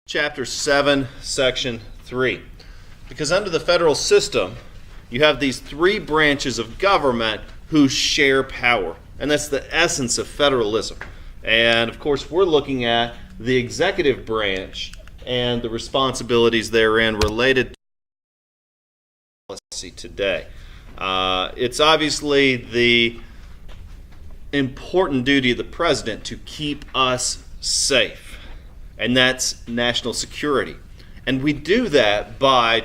Chapter 7, Section 3. Because under the federal system, you have these three branches of government who share power. And that's the essence of federalism. And of course, we're looking at the executive branch and the responsibilities therein related to policy today. It's obviously the important duty of the president to keep us safe. And that's national security. And we do that by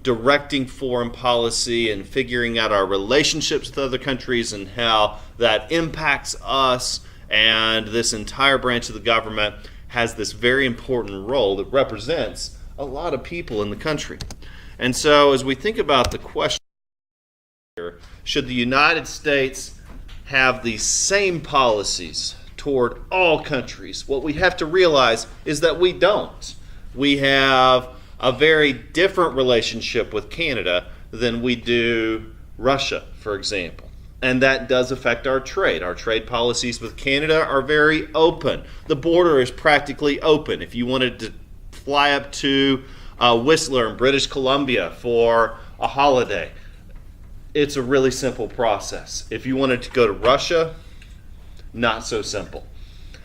directing foreign policy and figuring out our relationships with other countries and how that impacts us. And this entire branch of the government has this very important role that represents a lot of people in the country. And so as we think about the question here, should the United States have the same policies toward all countries? What we have to realize is that we don't. We have a very different relationship with Canada than we do Russia, for example. And that does affect our trade. Our trade policies with Canada are very open. The border is practically open. If you wanted to fly up to Whistler in British Columbia for a holiday, it's a really simple process. If you wanted to go to Russia, not so simple.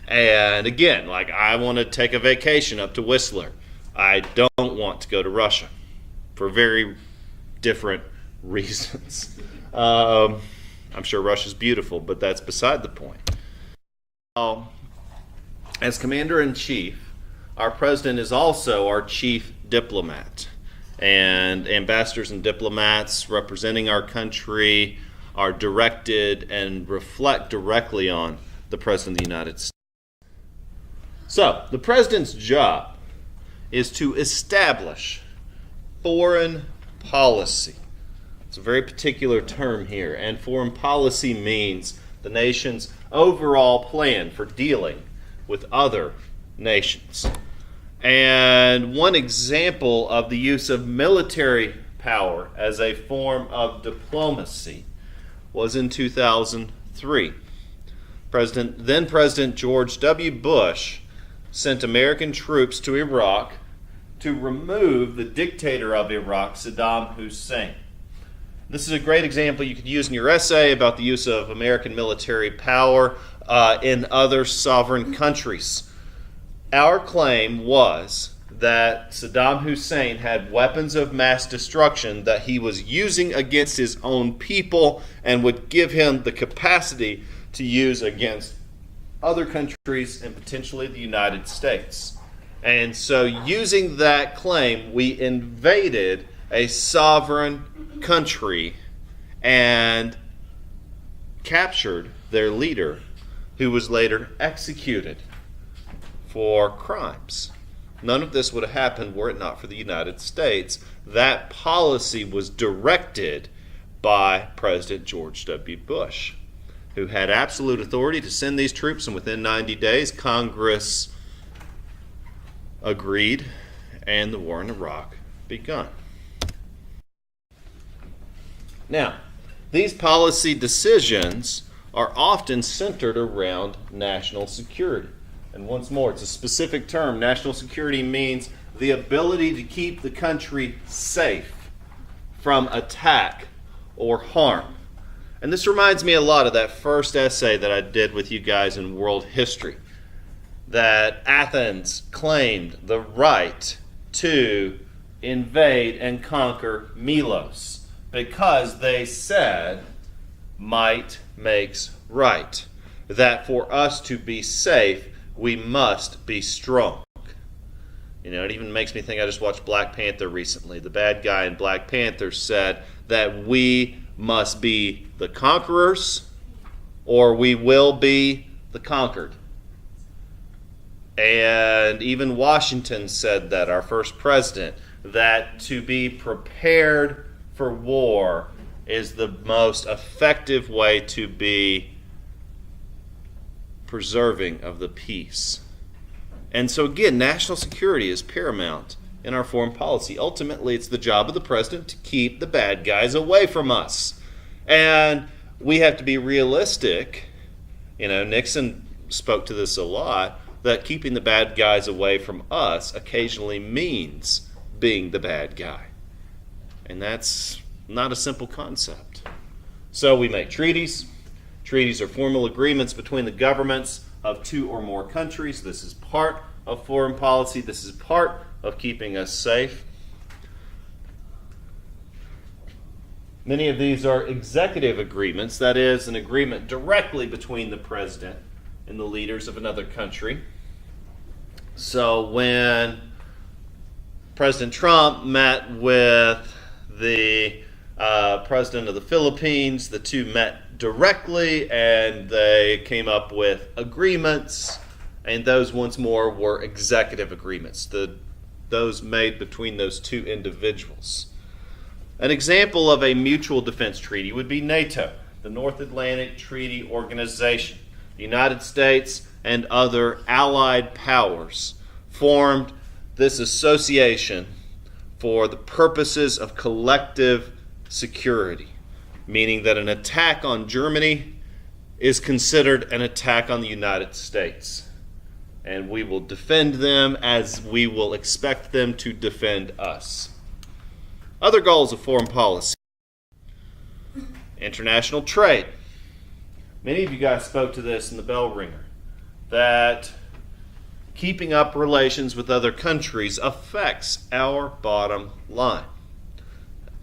And again, like I want to take a vacation up to Whistler. I don't want to go to Russia for very different reasons. I'm sure Russia's beautiful, but that's beside the point. As Commander-in-Chief, our president is also our chief diplomat. And ambassadors and diplomats representing our country are directed and reflect directly on the President of the United States. So, the President's job is to establish foreign policy. It's a very particular term here, and foreign policy means the nation's overall plan for dealing with other nations. And one example of the use of military power as a form of diplomacy was in 2003. Then President George W. Bush sent American troops to Iraq to remove the dictator of Iraq, Saddam Hussein. This is a great example you could use in your essay about the use of American military power in other sovereign countries. Our claim was that Saddam Hussein had weapons of mass destruction that he was using against his own people and would give him the capacity to use against other countries and potentially the United States. And so using that claim, we invaded a sovereign country and captured their leader, who was later executed for crimes. None of this would have happened were it not for the United States. That policy was directed by President George W. Bush, who had absolute authority to send these troops, and within 90 days, Congress agreed, and the war in Iraq begun. Now, these policy decisions are often centered around national security. And once more, it's a specific term. National security means the ability to keep the country safe from attack or harm. And this reminds me a lot of that first essay that I did with you guys in world history, that Athens claimed the right to invade and conquer Milos because they said might makes right, that for us to be safe, we must be strong. You know, it even makes me think, I just watched Black Panther recently. The bad guy in Black Panther said that we must be the conquerors or we will be the conquered. And even Washington said that, our first president, that to be prepared for war is the most effective way to be preserving of the peace. And so again, national security is paramount in our foreign policy. Ultimately, it's the job of the president to keep the bad guys away from us. And we have to be realistic. You know, Nixon spoke to this a lot. that keeping the bad guys away from us occasionally means being the bad guy. And that's not a simple concept. So we make treaties. Treaties are formal agreements between the governments of two or more countries. This is part of foreign policy. This is part of keeping us safe. Many of these are executive agreements, that is, an agreement directly between the president and the leaders of another country. So when President Trump met with the president of the Philippines, the two met directly and they came up with agreements, and those once more were executive agreements, those made between those two individuals. An example of a mutual defense treaty would be NATO, the North Atlantic Treaty Organization. The United States and other allied powers formed this association for the purposes of collective security, meaning that an attack on Germany is considered an attack on the United States. And we will defend them as we will expect them to defend us. Other goals of foreign policy. International trade. Many of you guys spoke to this in the bell ringer, that keeping up relations with other countries affects our bottom line.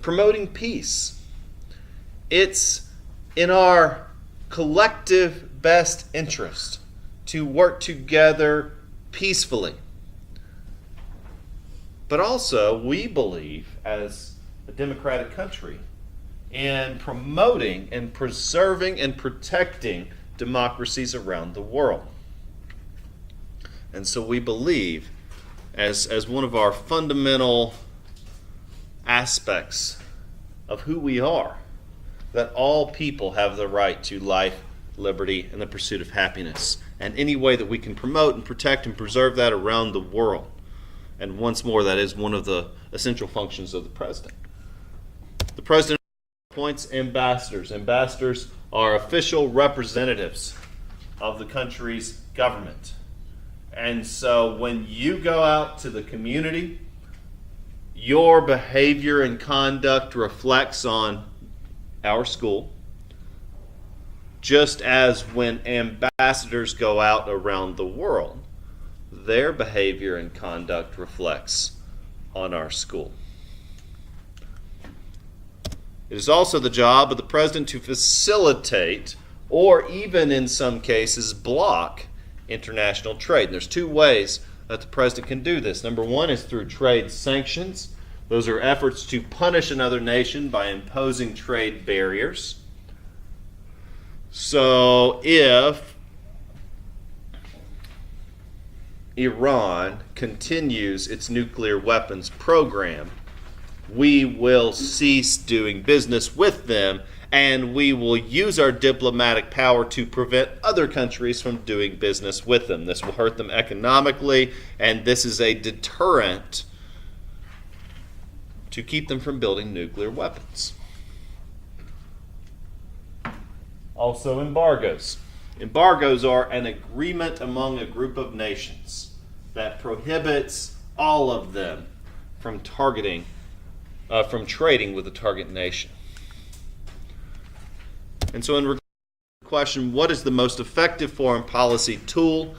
Promoting peace. It's in our collective best interest to work together peacefully. But also, we believe, as a democratic country, in promoting and preserving and protecting democracies around the world. And so we believe, as one of our fundamental aspects of who we are, that all people have the right to life, liberty, and the pursuit of happiness. And any way that we can promote and protect and preserve that around the world. And once more, that is one of the essential functions of the president. The president appoints ambassadors. Ambassadors are official representatives of the country's government. And so when you go out to the community, your behavior and conduct reflects on our school, just as when ambassadors go out around the world, their behavior and conduct reflects on our school. It is also the job of the president to facilitate, or even in some cases block, international trade. And there's two ways that the president can do this. Number one is through trade sanctions. Those are efforts to punish another nation by imposing trade barriers. So if Iran continues its nuclear weapons program, we will cease doing business with them, and we will use our diplomatic power to prevent other countries from doing business with them. This will hurt them economically, and this is a deterrent to keep them from building nuclear weapons. Also, embargoes. Embargoes are an agreement among a group of nations that prohibits all of them from trading with the target nation. And so in regard to the question, what is the most effective foreign policy tool?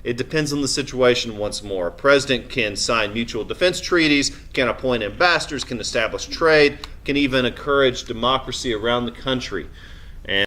It depends on the situation once more. A president can sign mutual defense treaties, can appoint ambassadors, can establish trade, can even encourage democracy around the country. And